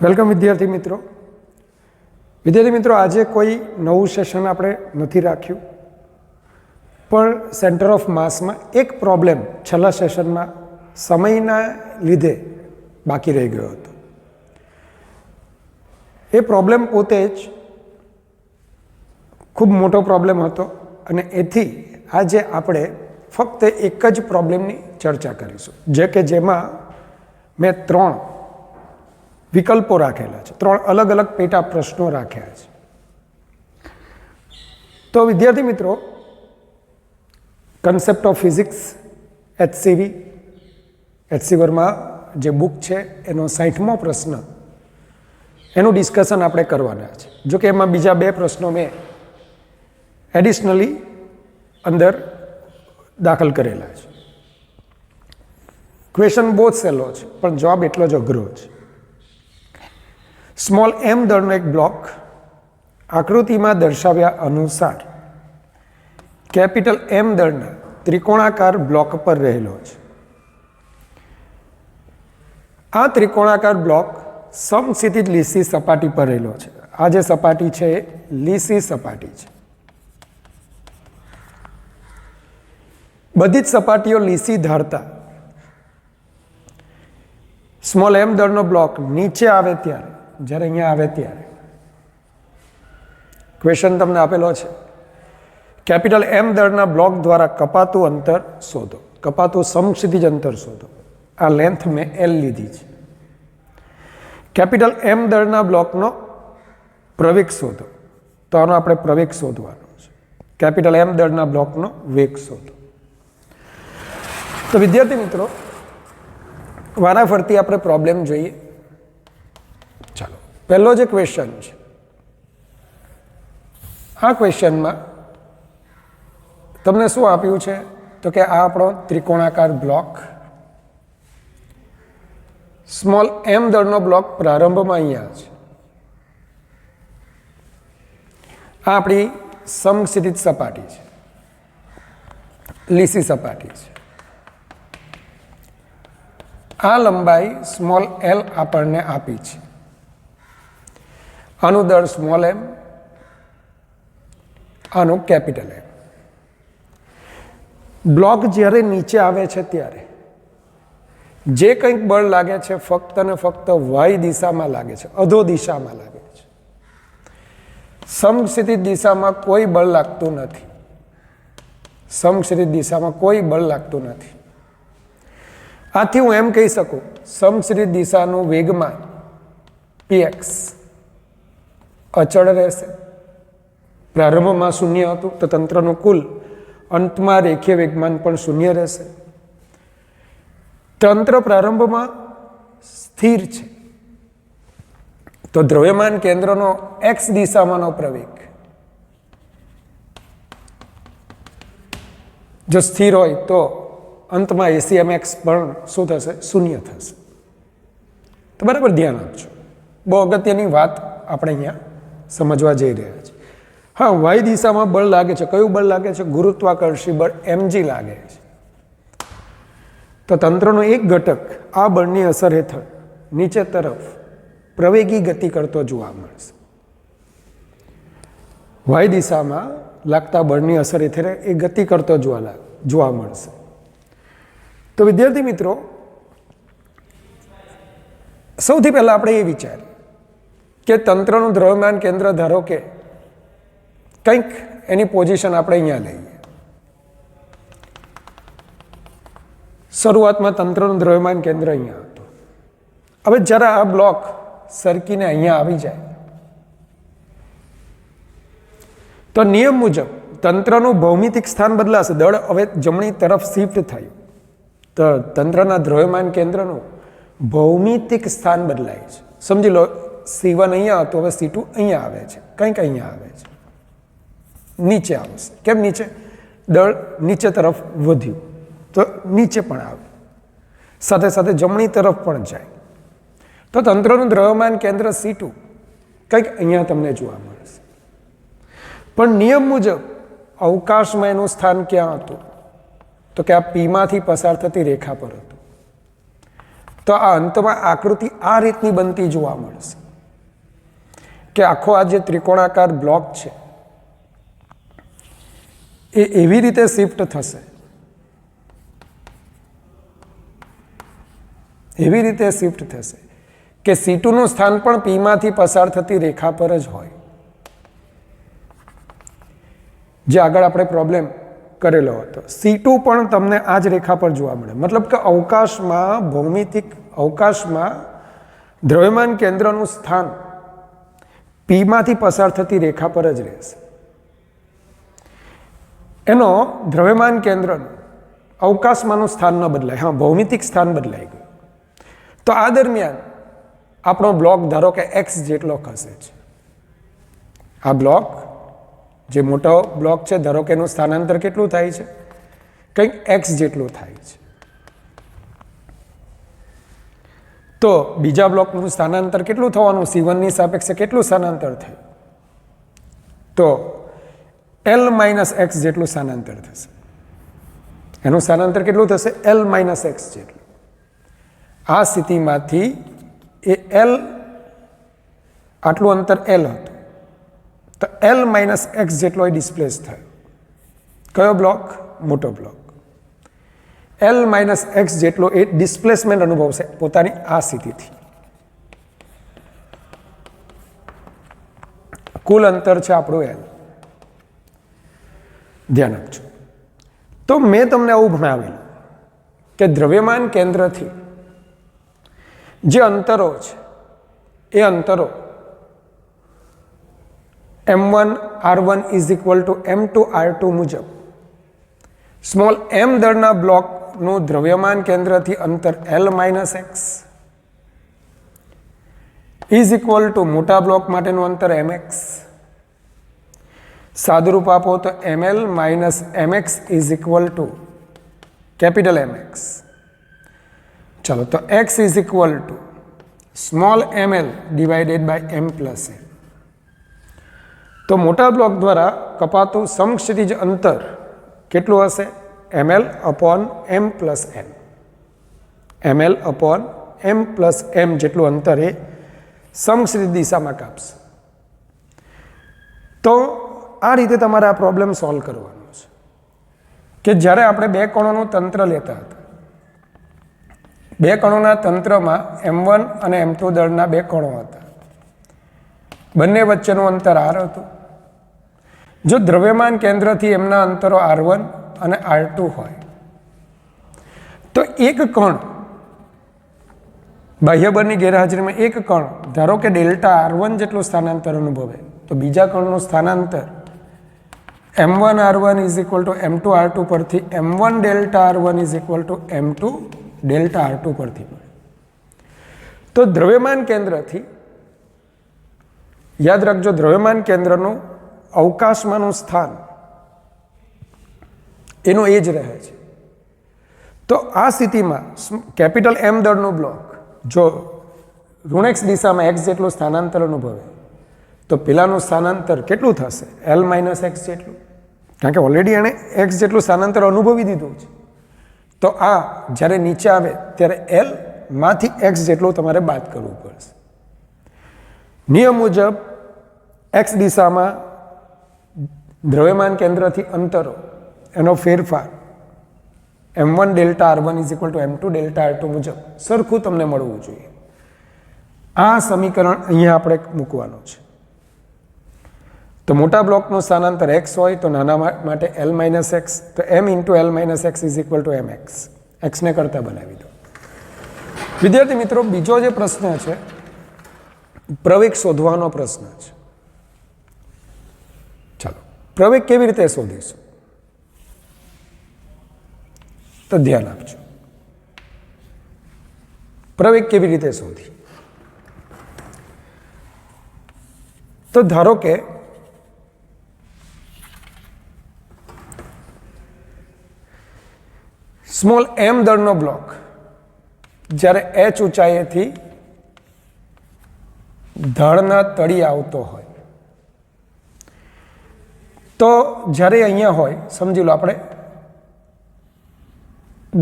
Welcome વિદ્યાર્થી મિત્રો આજે કોઈ નવું સેશન આપણે નથી રાખ્યું, પણ સેન્ટર ઓફ માસમાં એક પ્રોબ્લેમ છેલ્લા સેશનમાં સમયના લીધે બાકી રહી ગયો હતો. એ પ્રોબ્લેમ પોતે જ ખૂબ મોટો પ્રોબ્લેમ હતો અને એથી આજે આપણે ફક્ત એક જ પ્રોબ્લેમની ચર્ચા કરીશું, જેમાં મેં 3 વિકલ્પો રાખેલા છે, 3 અલગ અલગ પેટા પ્રશ્નો રાખ્યા છે. તો વિદ્યાર્થી મિત્રો, concept of physics HC Verma જે બુક છે એનો 60મો પ્રશ્ન, એનું ડિસ્કશન આપણે કરવાના છે. જો કે એમાં બીજા 2 પ્રશ્નો મેં એડિશનલી અંદર દાખલ કરેલા છે. ક્વેશ્ચન બહુ જ સહેલો છે, પણ જવાબ એટલો જ અઘરો છે. સ્મોલ m દળનો એક બ્લોક આકૃતિમાં દર્શાવ્યા અનુસાર કેપિટલ M દળના ત્રિકોણાકાર બ્લોક પર રહેલો છે. આ ત્રિકોણાકાર બ્લોક સમક્ષિતિજ લીસી સપાટી પર રહેલો છે. આ જે સપાટી છે એ લીસી સપાટી છે. બધી જ સપાટીઓ લીસી ધારતા સ્મોલ m દળનો બ્લોક નીચે આવે ત્યારે, જ્યારે અહીંયા આવે ત્યારે ક્વેશ્ચન તમને આપેલો છે, કેપિટલ M દળના બ્લોક દ્વારા કપાતું અંતર શોધો, કપાતું સમક્ષિતિજ અંતર શોધો. આ લેન્થ મેં L લીધી છે. કેપિટલ M દળના બ્લોકનો પ્રવેગ શોધો, તો આનો આપણે પ્રવેગ શોધવાનો છે. કેપિટલ M દળના બ્લોકનો વેગ શોધો. તો વિદ્યાર્થી મિત્રો, વારાફરતી આપણે પ્રોબ્લેમ જોઈએ. ચાલો, પહેલો જે ક્વેશ્ચન છે, આ ક્વેશ્ચનમાં તમને શું આપ્યું છે, તો કે આ આપણો ત્રિકોણાકાર બ્લોક, સ્મોલ m દળનો બ્લોક પ્રારંભમાં અહીંયા છે. આ આપણી સમક્ષિતિજ સપાટી છે, લીસી સપાટી છે. આ લંબાઈ સ્મોલ l આપણને આપી છે. આનું દળ સ્મોલ m, આનું કેપિટલ M. બ્લોક જ્યારે નીચે આવે છે ત્યારે જે કંઈક બળ લાગે છે ફક્ત ને ફક્ત y દિશામાં લાગે છે, અધો દિશામાં લાગે છે. સમક્ષિતિજ દિશામાં કોઈ બળ લાગતું નથી. સમક્ષિતિજ દિશામાં કોઈ બળ લાગતું નથી. આથી હું એમ કહી શકું, સમક્ષિતિજ દિશાનું વેગમાન px અચળ રહેશે. પ્રારંભમાં 0 હતું તો તંત્રનું કુલ અંતમાં રેખીય વેગમાન પણ 0 રહેશે. તંત્ર પ્રારંભમાં સ્થિર છે, તો દ્રવ્યમાન કેન્દ્રનો x દિશામાંનો પ્રવેગ જો સ્થિર હોય તો અંતમાં ACMX પણ શું થશે? 0 થશે. તો બરાબર ધ્યાન આપજો, બહુ અગત્યની વાત આપણે અહીંયા સમજવા જઈ રહ્યા છે. હા, y દિશામાં બળ લાગે છે. કયું બળ લાગે છે? ગુરુત્વાકર્ષી બળ mg લાગે છે. તો તંત્રનો એક ઘટક આ બળની અસર હેઠળ નીચે તરફ પ્રવેગી ગતિ કરતો જોવા મળશે. y દિશામાં લાગતા બળની અસર હેઠળ એ ગતિ કરતો જોવા મળશે. તો વિદ્યાર્થી મિત્રો, સૌથી પહેલા આપણે એ વિચારીએ કે તંત્રનું દ્રવ્યમાન કેન્દ્ર ધારો કે કંઈક એની પોઝિશન આપણે અહીંયા લઈએ. શરૂઆતમાં તંત્રનું દ્રવ્યમાન કેન્દ્ર અહીંયા હતું. હવે જ્યારે આ બ્લોક સરકીને અહીંયા આવી જાય તો નિયમ મુજબ તંત્રનું ભૌમિતિક સ્થાન બદલાશે. દળ હવે જમણી તરફ શિફ્ટ થયું તો તંત્રના દ્રવ્યમાન કેન્દ્રનું ભૌમિતિક સ્થાન બદલાય છે. સમજી લો, C1 અહીંયા હતું, હવે C2 અહીંયા આવે છે, કંઈક અહીંયા આવે છે, નીચે આવશે. કેમ નીચે? દળ નીચે તરફ વધ્યું તો નીચે પણ આવે, સાથે સાથે જમણી તરફ પણ જાય. તો તંત્રનું દ્રવ્યમાન કેન્દ્ર C2 કંઈક અહીંયા તમને જોવા મળશે. પણ નિયમ મુજબ અવકાશમાં એનું સ્થાન ક્યાં હતું? તો કે આ P માંથી પસાર થતી રેખા પર હતું. તો આ અંતમાં આકૃતિ આ રીતની બનતી જોવા મળશે કે આખો આ જે ત્રિકોણાકાર બ્લોક છે એ એવી રીતે શિફ્ટ થશે, એવી રીતે શિફ્ટ થશે કે C2 નું સ્થાન પણ P માંથી પસાર થતી રેખા પર જ હોય, જે આગળ આપણે પ્રોબ્લેમ કરેલો હતો. C2 પણ તમને આ જ રેખા પર જોવા મળે. મતલબ કે અવકાશમાં ભૌમિતિક અવકાશમાં દ્રવ્યમાન કેન્દ્રનું સ્થાન P માંથી પસાર થતી રેખા પર જ રહેશે. એનો દ્રવ્યમાન કેન્દ્રનું અવકાશમાંનું સ્થાન ન બદલાય, હા ભૌમિતિક સ્થાન બદલાઈ ગયું. તો આ દરમિયાન આપણો બ્લોક ધારો કે x જેટલો ખસે છે. આ બ્લોક જે મોટો બ્લોક છે ધારો કે એનું સ્થાનાંતર કેટલું થાય છે, કંઈક x જેટલું થાય છે. તો બીજા બ્લોકનું સ્થાનાંતર કેટલું થવાનું, C1 ની સાપેક્ષે કેટલું સ્થાનાંતર થયું, તો L - x જેટલું સ્થાનાંતર થશે. એનું સ્થાનાંતર કેટલું થશે, L - x જેટલું. આ સ્થિતિમાંથી એ L આટલું અંતર L હતું, તો L - x જેટલો એ ડિસ્પ્લેસ થયો. કયો બ્લોક, મોટો બ્લોક. L - x જેટલો એ ડિસ્પ્લેસમેન્ટ અનુભવશે પોતાની આ સ્થિતિથી. કુલ અંતર છે આપણું L. ધ્યાન આપજો. તો મેં તમને આવું ભણાવેલું કે દ્રવ્યમાન કેન્દ્રથી જે અંતરો છે એ અંતરો m1 r1 = m2 r2 મુજબ સ્મોલ m દળના બ્લોકનું દ્રવ્યમાન કેન્દ્રથી અંતર L - x = મોટા બ્લોક માટેનું અંતર mx. સાદુરૂપ આપો તો ml - mx = કેપિટલ mx. ચલો, તો x = small ml / m + n. તો મોટા બ્લોક દ્વારા કપાતું સમક્ષિતિજ અંતર કેટલું હશે, ml / m + n. ml / m + m જેટલું અંતર એ સમક્ષિતિજ દિશામાં કાપશે. તો આ રીતે તમારે આ પ્રોબ્લેમ સોલ્વ કરવાનો છે કે જ્યારે આપણે બે કણોનું તંત્ર લેતા હતા, બે કણોના તંત્રમાં m1 અને m2 દળના બે કણો હતા, બંને વચ્ચેનું અંતર r હતું. જો દ્રવ્યમાન કેન્દ્રથી એમના અંતરો r1 અને r2 હોય તો એક કણ બાહ્યબળની ગેરહાજરીમાં એક કણ ધારો કે ડેલ્ટા r1 જેટલું સ્થાનાંતર અનુભવે, તો બીજા કણનું સ્થાનાંતર m1 r1 = m2 r2 પરથી m1 delta r1 = m2 delta r2 પરથી મળે. તો દ્રવ્યમાન કેન્દ્રથી યાદ રાખજો, દ્રવ્યમાન કેન્દ્રનું અવકાશમાંનું સ્થાન એનું એ જ રહે છે. તો આ સ્થિતિમાં કેપિટલ M દળનો બ્લોક જો ઋણ x દિશામાં x જેટલું સ્થાનાંતર અનુભવે તો પેલાનું સ્થાનાંતર કેટલું થશે, L - x જેટલું, કારણ કે ઓલરેડી એણે x જેટલું સ્થાનાંતર અનુભવી દીધું છે. તો આ જ્યારે નીચે આવે ત્યારે L માંથી x જેટલું તમારે બાદ કરવું પડશે. નિયમ મુજબ x દિશામાં દ્રવ્યમાન કેન્દ્રથી અંતરો એનો ફેરફાર m1 delta r1 = m2 delta r2 મુજબ સરખું તમને મળવું જોઈએ. આ સમીકરણ અહીંયા આપણે મૂકવાનું છે. તો મોટા બ્લોકનું સ્થાનાંતર x હોય તો નાના માટે L - x, તો m × L - x = mx. x ને કરતા બનાવી દો. વિદ્યાર્થી મિત્રો, બીજો જે પ્રશ્ન છે પ્રવેગ શોધવાનો પ્રશ્ન છે. ચાલો, પ્રવેગ કેવી રીતે શોધીશું તો ધ્યાન આપજો. પ્રવેગ કેવી રીતે શોધી, તો ધારો કે સ્મોલ m દળનો બ્લોક જ્યારે h ઊંચાઈએથી ઢાળના તળિયે આવતો હોય, તો જ્યારે અહીંયા હોય, સમજી લો આપણે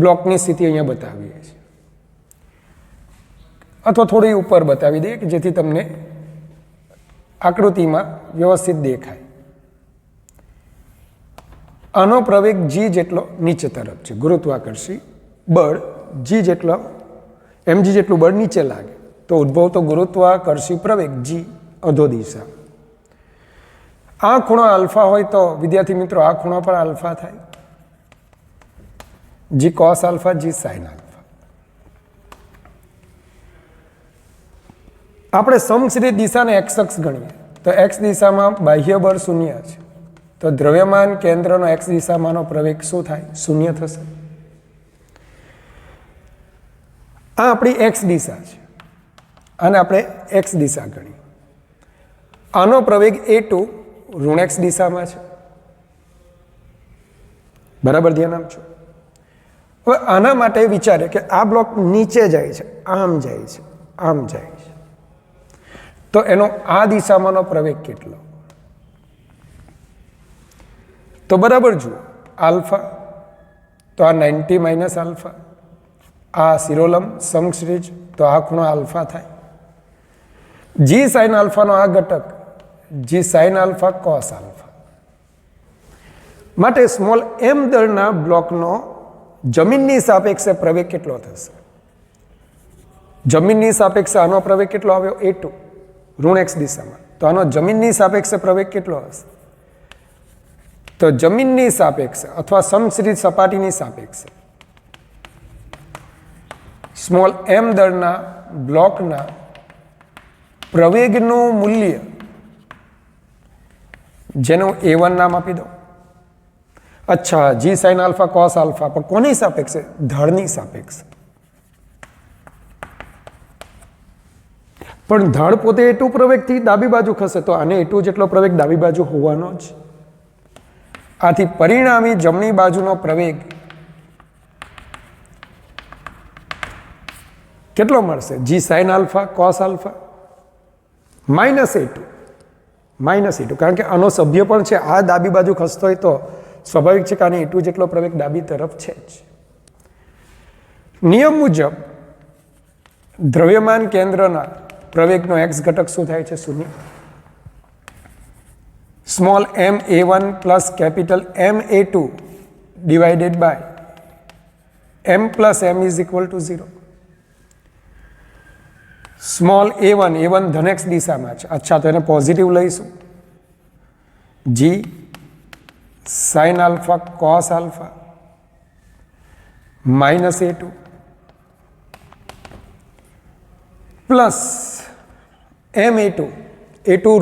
બ્લોકની સ્થિતિ અહીંયા બતાવીએ છીએ, અથવા થોડી ઉપર બતાવી દઈએ કે જેથી તમને આકૃતિમાં વ્યવસ્થિત દેખાય. આનો પ્રવેગ g જેટલો નીચે તરફ છે. ગુરુત્વાકર્ષી બળ g જેટલો mg જેટલું બળ નીચે લાગે તો ઉદ્ભવતો ગુરુત્વાકર્ષી પ્રવેગ g અધો દિશા. આ ખૂણો આલ્ફા હોય તો વિદ્યાર્થી મિત્રો આ ખૂણો પણ આલ્ફા થાય. g cos alpha g sin alpha. આપણે સમશ્રિત દિશાને x અક્ષ ગણીએ તો x દિશામાં બાહ્ય બળ શૂન્ય છે તો દ્રવ્યમાન કેન્દ્રનો x દિશામાંનો પ્રવેગ શું થાય? શૂન્ય થશે. આ આપણી x દિશા છે અને આપણે x દિશા ગણીએ. આનો પ્રવેગ a2 ઋણ x દિશામાં છે. બરાબર ધ્યાન આપજો. હવે આના માટે વિચારે કે આ બ્લોક નીચે જાય છે, આમ જાય છે, આમ જાય છે, તો એનો આ દિશામાંનો પ્રવેગ કેટલો? તો બરાબર જુઓ, આલ્ફા તો આ 90 માઇનસ આલ્ફા, આ શિરોલંબ સમક્ષિતિજ તો આ ખૂણો આલ્ફા થાય. જી સાઇન આલ્ફાનો આ ઘટક જી સાઇન આલ્ફા કોસ આલ્ફા. માટે સ્મોલ એમ દળના બ્લોકનો જમીનની સાપેક્ષે પ્રવેગ કેટલો થશે? જમીનની સાપેક્ષે આનો પ્રવેગ કેટલો આવ્યો? a2 ઋણ x દિશામાં. તો આનો જમીનની સાપેક્ષે પ્રવેગ કેટલો હશે? તો જમીનની સાપેક્ષે અથવા સમશ્રિત સપાટીની સાપેક્ષે સ્મોલ એમ દળના બ્લોકના પ્રવેગનું મૂલ્ય, જેનું a1 નામ આપી દો. અચ્છા, જી સાઇન આલ્ફા કોસ આલ્ફા, પણ કોની સાપેક્ષે? ઢાળની સાપેક્ષે. પણ ઢાળ પોતે a2 પ્રવેગથી ડાબી બાજુ ખસે તો આને a2 જેટલો પ્રવેગ ડાબી બાજુ હોવાનો જ. આથી પરિણામી જમણી બાજુનો પ્રવેગ કેટલો મળશે? G sine alpha cos alpha minus a2, કારણ કે આનો સભ્ય પણ છે, આ ડાબી બાજુ ખસતો હોય તો સ્વાભાવિક છે કે આને a2 જેટલો પ્રવેગ ડાબી તરફ છે જ. નિયમ મુજબ દ્રવ્યમાન કેન્દ્રના પ્રવેગનો x ઘટક શું થાય છે? શૂન્ય. Small m a1 plus capital m a2 divided by m plus m is equal to 0. Small a1 ધન x દિશામાં છે. અચ્છા, તો એને પોઝિટિવ લઈશું. g sign alpha cos alpha minus a2 plus m a2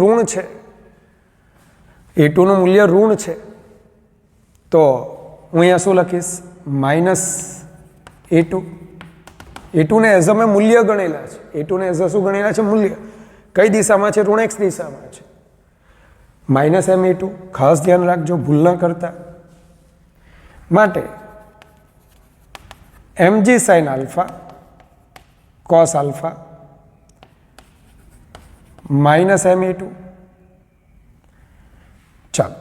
ઋણ છે, a2 નું મૂલ્ય ઋણ છે તો હું અહીંયા શું લખીશ? માઇનસ a2 ને એઝ અમે મૂલ્ય ગણેલા છે. a2 ને એઝ શું ગણેલા છે? મૂલ્ય. કઈ દિશામાં છે? ઋણ x દિશામાં છે. માઇનસ m a2, ખાસ ધ્યાન રાખજો, ભૂલ ન કરતા. માટે mg sine alpha cos alpha minus m a2. ચાલો,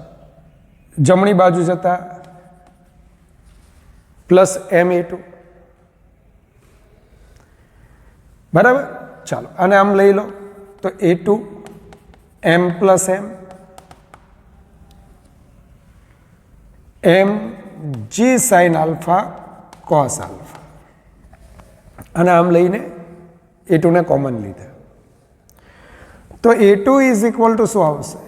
જમણી બાજુ જતા પ્લસ m a2. બરાબર. ચાલો, અને આમ લઈ લો તો a2 m plus m g sign alpha cos alpha, અને આમ લઈને a2 ને કોમન લીધા તો a2 ઇઝ ઇક્વલ ટુ શું આવશે?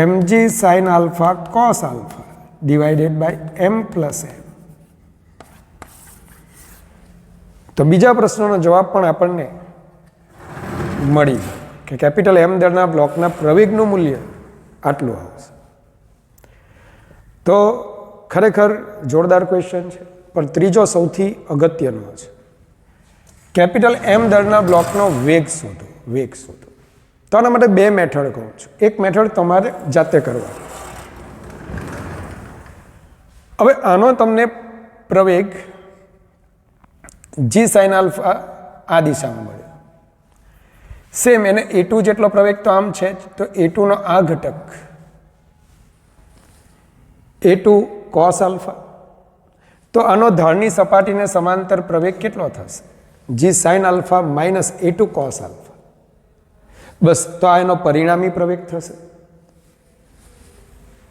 mg sine alpha cos alpha divided by m plus m. તો બીજા પ્રશ્નનો જવાબ પણ આપણને મળી કે કેપિટલ M દળના બ્લોકના પ્રવેગનું મૂલ્ય આટલું આવશે. તો ખરેખર જોરદાર ક્વેશ્ચન છે, પણ ત્રીજો સૌથી અગત્યનો છે. કેપિટલ M દળના બ્લોકનો વેગ શોધો. તો આના માટે બે મેથડ કહું છું. એક મેથડ તમારે જાતે કરવા. હવે આનો તમને પ્રવેગ જી સાઇન આલ્ફા આ દિશામાં મળે. સેમ એને a2 જેટલો પ્રવેગ તો આમ છે જ, તો a2 નો આ ઘટક a2 કોસ આલ્ફા, તો આનો ઢાળની સપાટીને સમાંતર પ્રવેગ કેટલો થશે? G sine alpha minus A2 cos alpha. બસ તો આ એનો પરિણામી પ્રવેગ થશે.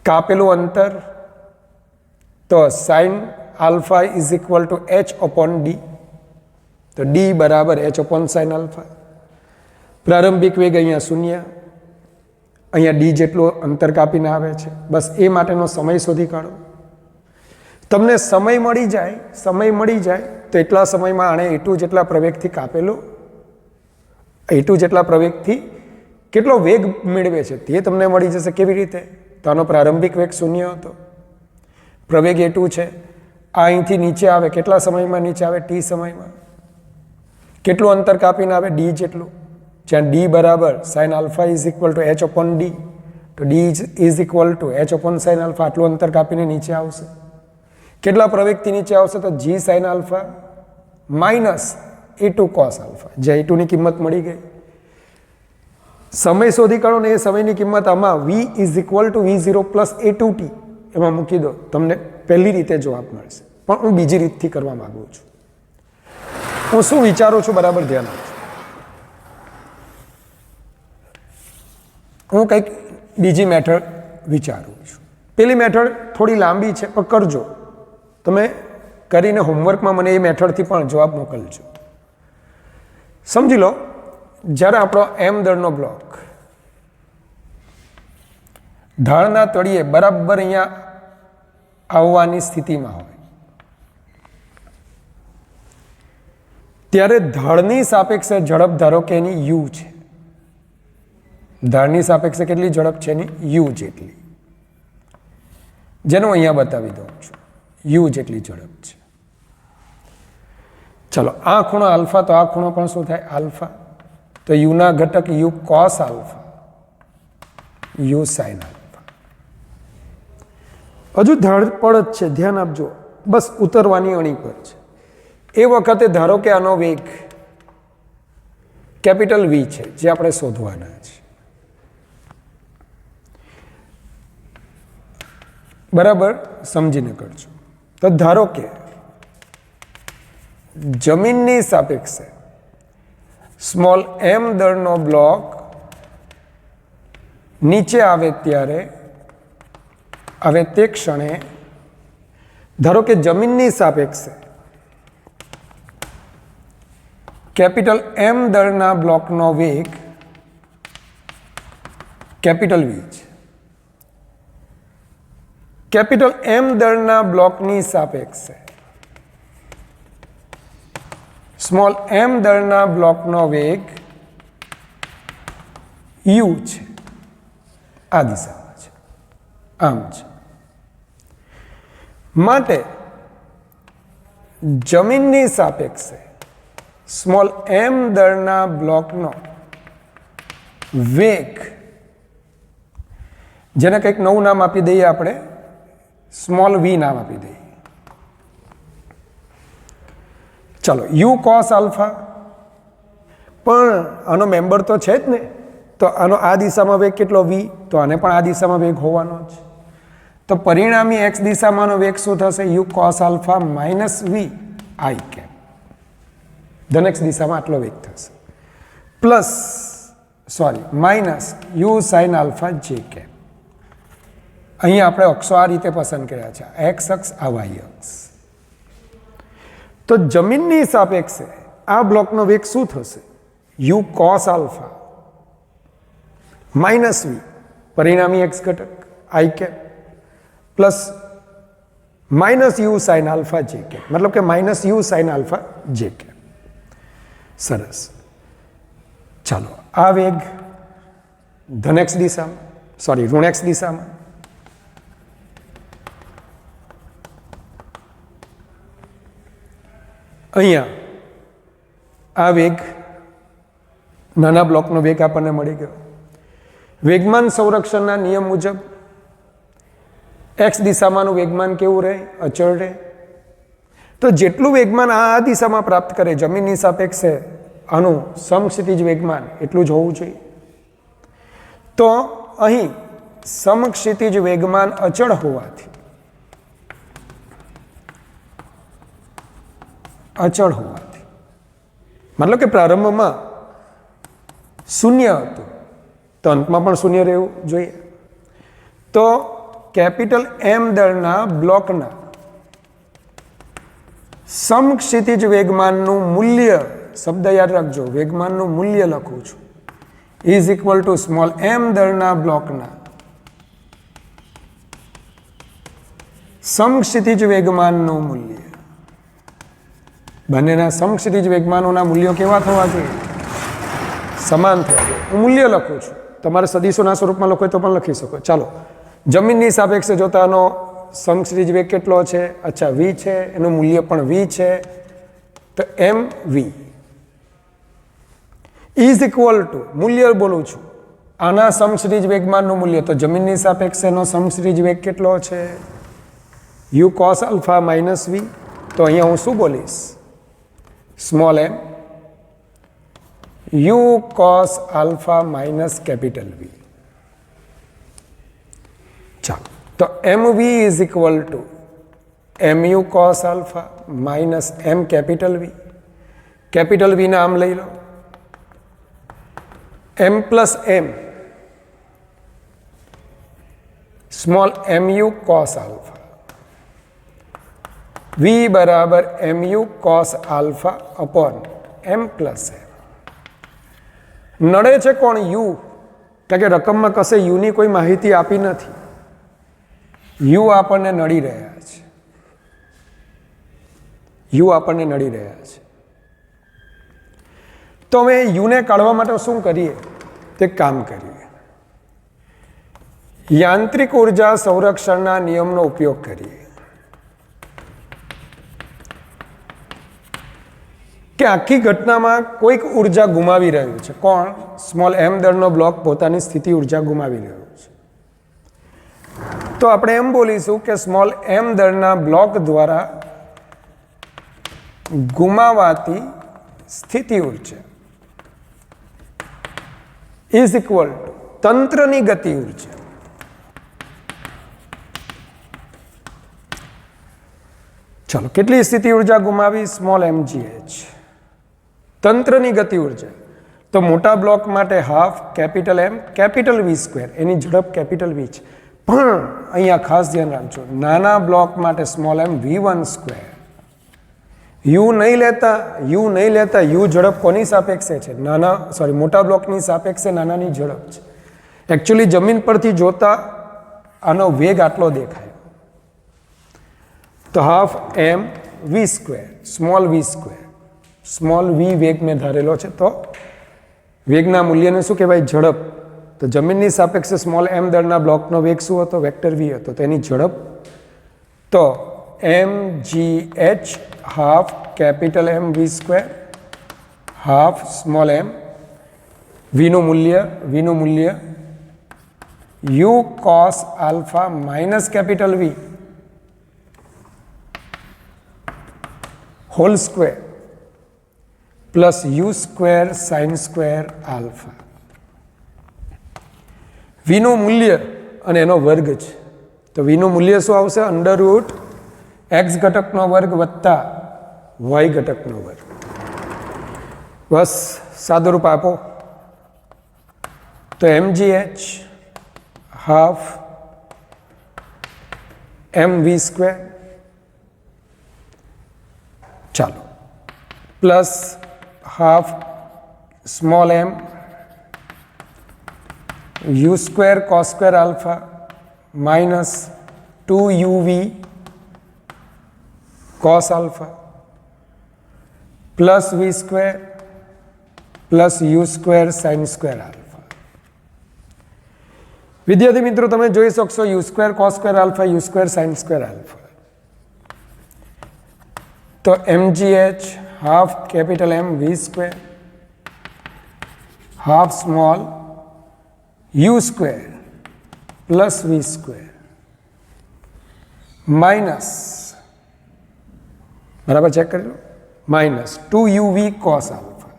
કાપેલું અંતર તો sine alpha is equal to h upon d. તો ડી બરાબર h અપોન સાઇન આલ્ફા. પ્રારંભિક વેગ અહીંયા 0, અહીંયા ડી જેટલું અંતર કાપીને આવે છે. બસ એ માટેનો સમય શોધી કાઢો. તમને સમય મળી જાય તો એટલા સમયમાં આણે A2 જેટલા પ્રવેગથી કાપેલો, A2 જેટલા પ્રવેગથી કેટલો વેગ મેળવે છે તે તમને મળી જશે. કેવી રીતે? તો આનો પ્રારંભિક વેગ 0 હતો, પ્રવેગ A2 છે, આ અહીંથી નીચે આવે, કેટલા સમયમાં નીચે આવે? t સમયમાં. કેટલું અંતર કાપીને આવે? ડી જેટલું. જ્યાં ડી બરાબર sine alpha is equal to h upon d, તો d is equal to h upon sine alpha. આટલું અંતર કાપીને નીચે આવશે. કેટલા પ્રવેગથી નીચે આવશે? તો g sine alpha minus A2 cos alpha. જે A2 ની કિંમત મળી ગઈ. સમય શોધી કાઢો ને એ સમયની કિંમત આમાં v is equal two v0 plus A2t એમાં મૂકી દો, તમને પહેલી રીતે જવાબ મળશે. પણ હું બીજી રીતથી કરવા માંગુ છું. હું શું વિચારું છું બરાબર ધ્યાન આપજો. હું કંઈક બીજી મેથડ વિચારું છું. પેલી મેથડ થોડી લાંબી છે પણ કરજો. તમે કરીને હોમવર્કમાં મને એ મેથડથી પણ જવાબ મોકલજો. સમજી લો, જ્યારે આપણો m દળનો બ્લોક ઢાળના તળિયે બરાબર અહીંયા આવવાની સ્થિતિમાં હોય, ત્યારે ઢાળની સાપેક્ષે ઝડપ ધારો કે એની u છે. ઢાળની સાપેક્ષે કેટલી ઝડપ છે? એની u જેટલી, જેનું અહીંયા બતાવી દઉં છું. u જેટલી ઝડપ છે. ચલો, આ ખૂણો આલ્ફા, તો આ ખૂણો પણ શું થાય? આલ્ફા. તો u ના ઘટક u cos alpha, u sine alpha. હજુ ઢાળપળ જ છે, ધ્યાન આપજો. બસ ઉતરવાની અણી પર છે. એ વખતે ધારો કે આનો વેગ કેપિટલ V છે, જે આપણે શોધવાના છે. બરાબર સમજીને કરજો. તો ધારો કે જમીનની સાપેક્ષે સ્મોલ m દળનો બ્લોક નીચે આવે ત્યારે, હવે તે ક્ષણે ધારો કે જમીનની સાપેક્ષે કેપિટલ M દળના બ્લોકનો વેગ કેપિટલ V છે. કેપિટલ M દળના બ્લોકની સાપેક્ષે સ્મોલ m દળના બ્લોકનો વેગ u છે. આ દિશામાં છે, આમ છે. માટે જમીનની સાપેક્ષે સ્મોલ m દળના બ્લોકનો વેગ, જેને કંઈક નવું નામ આપી દઈએ આપણે, સ્મોલ v નામ આપી દઈએ. ચલો, u કોસ આલ્ફા, પણ આનો મેમ્બર તો છે જ ને, તો આનો આ દિશામાં વેગ કેટલો? v. તો આને પણ આ દિશામાં વેગ હોવાનો જ. તો પરિણામી x દિશામાંનો વેગ શું થશે? u cos alpha minus v i cap. ધન x દિશામાં આટલો વેગ થશે. Plus minus u sine alpha j cap. અહીંયા આપણે અક્ષો આ રીતે પસંદ કર્યા છે, x અક્ષ, આ y અક્ષ. તો જમીનની સાપેક્ષે આ બ્લોકનો વેગ શું થશે? u cos alpha minus v, પરિણામી x ઘટક i cap, plus minus u sine alpha j cap, મતલબ કે minus u sine alpha j cap. સરસ. ચાલો, આ વેગ ધન x દિશામાં, ઋણ x દિશામાં, અહીંયા આ વેગ નાના બ્લોકનો વેગ આપણને મળી ગયો. વેગમાન સંરક્ષણના નિયમ મુજબ x દિશામાંનું વેગમાન કેવું રહે? અચળ રહે. તો જેટલું વેગમાન આ દિશામાં પ્રાપ્ત કરે જમીનની સાપેક્ષે આનું સમક્ષિતિજ વેગમાન એટલું જ હોવું જોઈએ. તો અહીં સમક્ષિતિજ વેગમાન અચળ હોવાથી મતલબ કે પ્રારંભમાં શૂન્ય હતું તો અંતમાં પણ શૂન્ય રહેવું જોઈએ. તો કેપિટલ એમ દળના બ્લોકના સમક્ષિતિજ વેગમાનનું મૂલ્ય, શબ્દ યાદ રાખજો, વેગમાનનું મૂલ્ય લખું છું, ઇઝ ઇક્વલ ટુ સ્મોલ એમ દળના બ્લોકના સમક્ષિતિજ વેગમાનનું મૂલ્ય. બંનેના સમક્ષિતિજ વેગમાનોના મૂલ્યો કેવા થવા જોઈએ? સમાન થવા જોઈએ. હું મૂલ્ય લખું છું, તમારે સદીશોના સ્વરૂપમાં લખો તો પણ લખી શકો. ચાલો, જમીનની સાપેક્ષે જોતાનો સમક્ષિતિજ વેગ કેટલો છે? અચ્છા, વી છે, એનું મૂલ્ય પણ વી છે, તો m v is equal two, મૂલ્ય બોલું છું, આના સમક્ષિતિજ વેગમાનનું મૂલ્ય, તો જમીનની સાપેક્ષેનો સમક્ષિતિજ વેગ કેટલો છે? U cos alpha minus v. તો અહીંયા હું શું બોલીશ? Small m u cos alpha minus capital V. ચાલો, તો m v is equal to m u cos alpha minus m capital V. Capital V નામ લઈ લો, m plus m small m u cos alpha, v બરાબર m u cos alpha upon m plus m. નડે છે કોણ? You. કારણ કે રકમમાં કશે યુની કોઈ માહિતી આપી નથી, યુ આપણને નડી રહ્યા છે, યુ આપણને નડી રહ્યા છે. તો હવે યુને કાઢવા માટે શું કરીએ? તે કામ કરીએ, યાંત્રિક ઉર્જા સંરક્ષણના નિયમનો ઉપયોગ કરીએ કે આખી ઘટનામાં કોઈક ઉર્જા ગુમાવી રહ્યું છે. કોણ? સ્મોલ એમ દળનો બ્લોક પોતાની સ્થિતિ ઉર્જા ગુમાવી રહ્યો છે. તો આપણે એમ બોલીશું કે સ્મોલ એમ દળના બ્લોક દ્વારા ગુમાવાતી સ્થિતિ ઉર્જા ઇઝ ઇક્વલ ટુ તંત્રની ગતિ ઉર્જા. ચાલો, કેટલી સ્થિતિ ઉર્જા ગુમાવી? Small mgh. તંત્રની ગતિ ઉર્જા, તો મોટા બ્લોક માટે હાફ કેપિટલ એમ કેપિટલ વી સ્ક્વેર, એની ઝડપ કેપિટલ વી છે. પણ અહીંયા ખાસ ધ્યાન રાખજો, નાના બ્લોક માટે small M v1 square. You નહીં લેતા, યુ નહીં લેતા. યુ ઝડપ કોની સાપેક્ષે છે? મોટા બ્લોકની સાપેક્ષે નાનાની ઝડપ છે. એકચ્યુઅલી જમીન પરથી જોતા આનો વેગ આટલો દેખાય, તો half m v square, small વી સ્ક્વેર. સ્મોલ વી વેગ મેં ધારેલો છે, તો વેગના મૂલ્યને શું કહેવાય? ઝડપ. તો જમીનની સાપેક્ષે સ્મોલ એમ દળના બ્લોકનો વેગ શું હતો? વેક્ટર વી હતો, તો એની ઝડપ તો m g h half capital m v square half small m. વીનું મૂલ્ય u cos alpha minus capital V whole square plus u square sine square alpha. વીનું મૂલ્ય અને એનો વર્ગ છે, તો વીનું મૂલ્ય શું આવશે? અંડર રૂટ એક્સ ઘટકનો વર્ગ વત્તા વાય ઘટકનો વર્ગ. બસ સાદું રૂપ આપો, તો mgh half m v square, ચાલો, plus half small m u square cos square alpha minus 2uv cos alpha plus v square plus u square sine square alpha. વિદ્યાર્થી મિત્રો, તમે જોઈ શકશો u square cos square alpha, u square sine square alpha. તો mgh half capital m v square half small u square plus v square minus, બરાબર check કરી લો, minus 2uv cos alpha.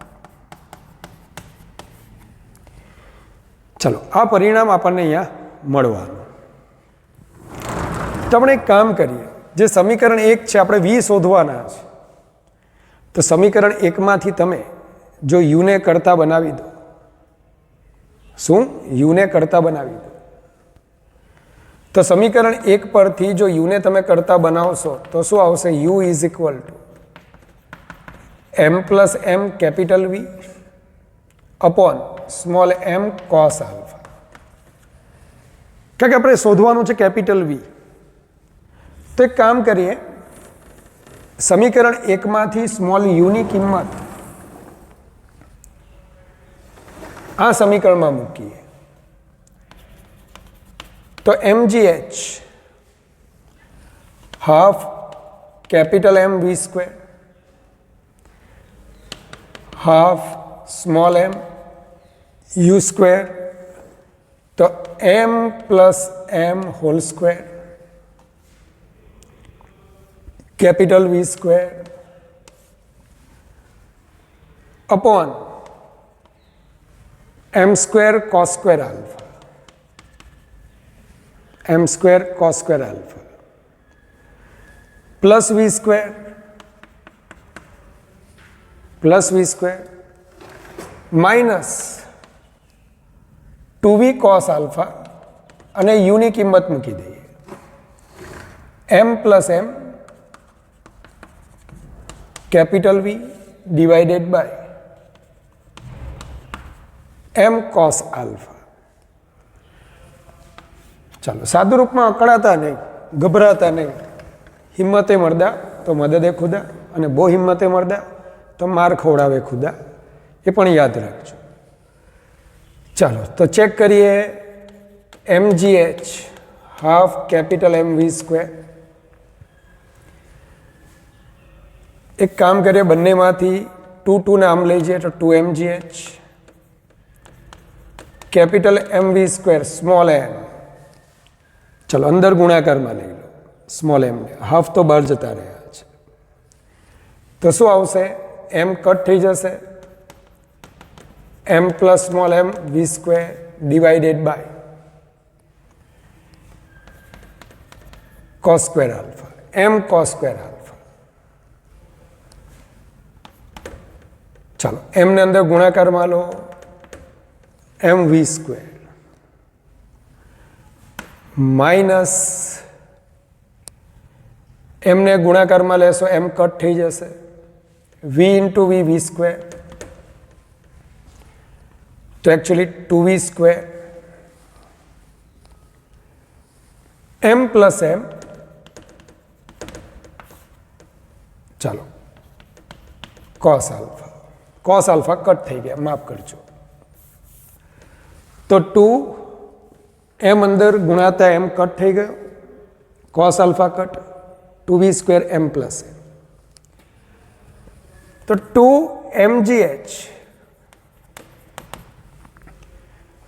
ચલો, આ પરિણામ આપણને અહીંયા મળવાનું. તો આપણે એક કામ કરીએ, જે સમીકરણ 1 છે આપણે વી શોધવાના છે, તો સમીકરણ 1 માંથી તમે જો યુને કરતા બનાવી દો, શું યુને કરતા બનાવી દો, તો સમીકરણ 1 પરથી જો યુને તમે કરતા બનાવશો તો શું આવશે? U is equal to m plus m capital v upon small m cos alpha. કારણ કે આપણે શોધવાનું છે કેપિટલ વી. તો એક કામ કરીએ, સમીકરણ 1 માંથી સ્મોલ યુની કિંમત આ સમીકરણમાં મૂકીએ તો mgh half capital m v square half small m u square, તો m plus m whole square capital V square upon m square cos square alpha, m square cos square alpha plus v square minus 2v cos alpha અને યુની કિંમત મૂકી દઈએ m plus m capital V divided by m cos alpha. ચાલો, સાદું રૂપમાં અકળાતા નહીં, ગભરાતા નહીં. હિંમતે મરદા તો મદદે ખુદા, અને બહુ હિંમતે મરદા તો માર ખવડાવે ખુદા, એ પણ યાદ રાખજો. ચાલો તો ચેક કરીએ. mgh half capital m v square. એક કામ કરીએ, બંનેમાંથી 2 ને આમ લઈ જઈએ તો 2mgh capital m v square small એમ. ચલો અંદર ગુણાકારમાં લઈ લો સ્મોલ એમ ને, હાફ તો બહાર જતા રહ્યા છે, તો શું આવશે? એમ કટ થઈ જશે, m plus small m v square divided by cos square alpha, m cos square alpha. ચાલો એમને અંદર ગુણાકારમાં લો, એમ વી સ્ક્વેર માઇનસ એમને ગુણાકારમાં લેશો, એમ કટ થઈ જશે, વી ઇન્ટુ વી સ્ક્વેર, તો actually 2v square m plus એમ. ચાલો કોસ આલ્ફા કટ થઈ ગયા, માફ કરજો. તો 2 એમ અંદર ગુણાતા એમ કટ થઈ ગયો, cos alpha cut, 2v square m plus m. તો 2mgh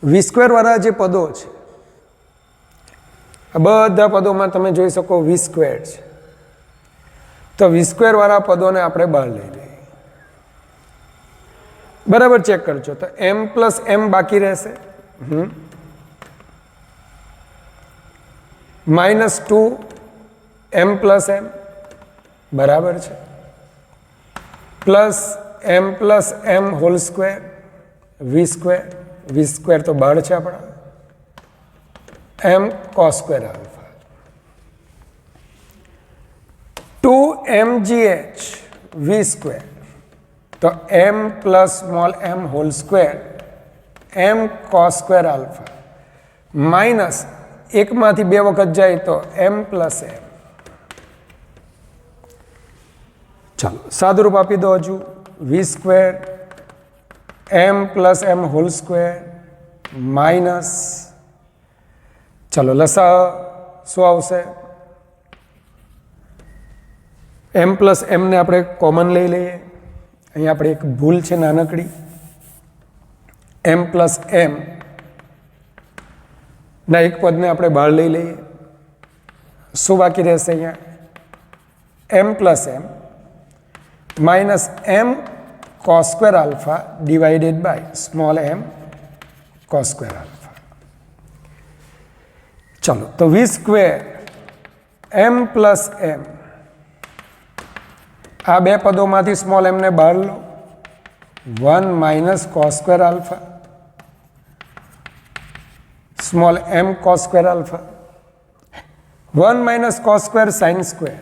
વી સ્ક્વેર વાળા જે પદો છે, આ બધા પદોમાં તમે જોઈ શકો વી સ્ક્વેર છે, તો વી સ્ક્વેર વાળા પદોને આપણે બહાર લઈ લઈએ. બરાબર ચેક કરજો. તો એમ પ્લસ એમ બાકી રહેશે, માઇનસ 2 એમ પ્લસ એમ બરાબર છે, પ્લસ એમ હોલ સ્ક્વેર વી સ્ક્વેર તો બહાર છે આપણા, એમ કોસ સ્ક્વેર આલ્ફા. 2mgh વી સ્ક્વેર, તો એમ પ્લસ સ્મોલ એમ હોલ સ્ક્વેર એમ કોસ સ્ક્વેર આલ્ફા માઇનસ એકમાંથી 2 વખત જાય તો એમ પ્લસ એમ. ચાલો સાદુરૂપ આપી દો હજુ, વી square m plus m whole square minus, ચાલો લસા શું આવશે? એમ પ્લસ એમને આપણે કોમન લઈ લઈએ. અહીંયા આપણે એક ભૂલ છે નાનકડી, એમ પ્લસ એમ ના એક પદને આપણે બહાર લઈ લઈએ. શું બાકી રહેશે અહીંયા? M plus m minus m cos square alpha divided by small m cos square alpha. ચલો તો વી સ્ક્વેર એમ પ્લસ એમ, આ બે પદોમાંથી સ્મોલ એમને બહાર લો, 1 minus cos square alpha, small m cos square alpha, 1 minus cos square sin square.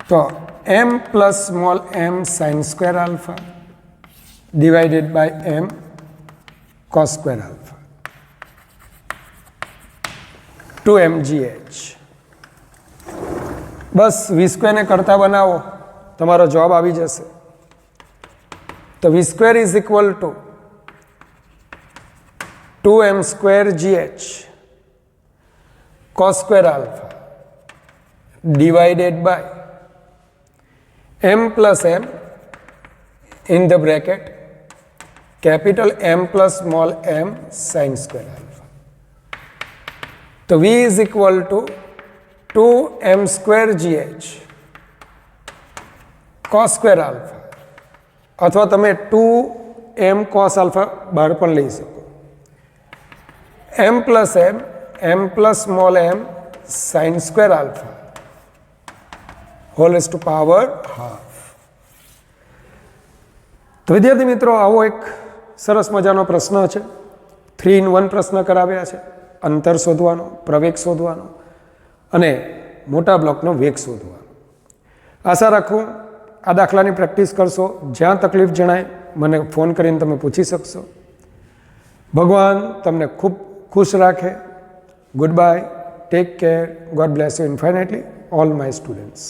तो m plus small m sin square alpha divided by m cos square alpha, 2mgh. બસ વી સ્ક્વેરને કરતા બનાવો, તમારો જવાબ આવી જશે. તો v square is equal to 2m square gh cos square alpha divided by m plus m in the bracket capital M plus small m sin square alpha. तो v is equal to 2m square gh cos square alpha, अथवा તમે 2m cos alpha બહાર પણ લઈ શકો, m plus small m sin square alpha whole raised to power half. તો વિદ્યાર્થી મિત્રો, આવો એક સરસ મજાનો પ્રશ્ન છે. 3 in 1 પ્રશ્ન કરાવ્યા છે. અંતર શોધવાનો, પ્રવેગ શોધવાનો અને મોટા બ્લોકનો વેગ શોધવાનો. આશા રાખું આ દાખલાની પ્રેક્ટિસ કરશો. જ્યાં તકલીફ જણાય મને ફોન કરીને તમે પૂછી શકશો. ભગવાન તમને ખૂબ ખુશ રાખે. Goodbye, take care, God bless you infinitely, all my students.